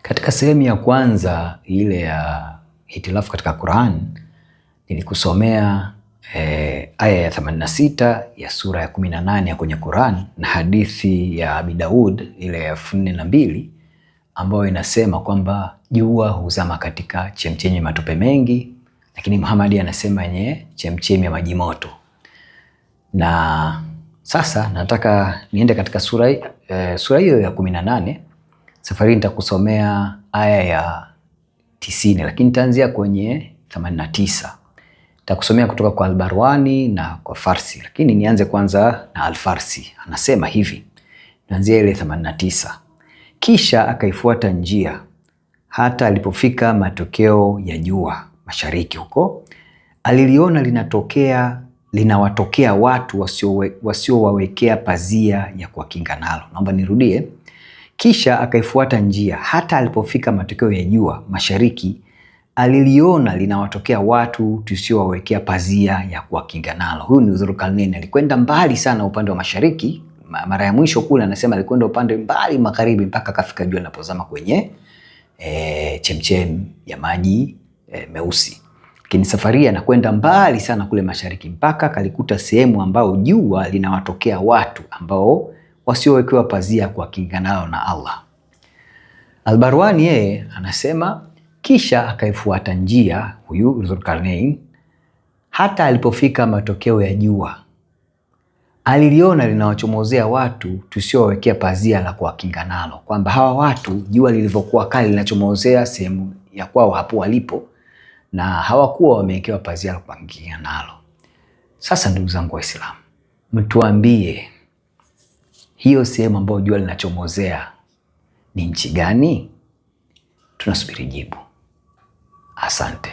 Katika sehemu ya kwanza ile ya hitilafu katika Qur'an nilikusomea aya ya 86 ya sura ya 18 ya kwenye Qur'an na hadithi ya Abi Daud ile ya 42 ambayo inasema kwamba jua huzama katika chemchemi ya matope mengi, lakini Muhammad anasema yenye chemchemi ya maji moto. Na sasa nataka niende katika sura hiyo ya 18. Safari nitakusomea aya ya 90, lakini nitaanzia kwenye 89. Nitakusomea kutoka kwa Al-Barwani na kwa Farsi, lakini nianze kwanza na Al-Farsi. Anasema hivi, naanzia ile 89. Kisha akaifuata njia hata alipofika matokeo ya jua mashariki huko, aliliona linawatokea watu wasiowawekea pazia ya kuwakinga nalo. Naomba nirudie. Kisha akaifuata njia hata alipofika matokeo ya jua mashariki, aliliona linawatokea watu tusiowawekea pazia ya kuwakinga nalo. Huyu ni Dhulkarnain, alikwenda mbali sana upande wa mashariki. Mara ya mwisho kule anasema alikwenda upande mbali magharibi mpaka akafika jua linapozama kwenye chemchem ya maji meusi. Lakini safari anakwenda mbali sana kule mashariki mpaka kalikuta sehemu ambao jua linawatokea watu ambao wasiowekewa pazia kwa kinga nao na Allah. Al-Barwani yeye anasema kisha akaifuata njia huyu Dhulkarnain hata alipofika matokeo ya jua, aliliona linawachomozea watu tusiowekea pazia la kuwakinga nalo, kwamba hawa watu jua lilivyokuwa kali linachomozea sehemu ya kwao hapo walipo na hawakuwa wamewekewa pazia la kuwakinga nalo. Sasa ndugu zangu Waislamu, mtuambie hiyo sehemu ambayo jua linachomozea ni nchi gani? Tunasubiri jibu. Asante.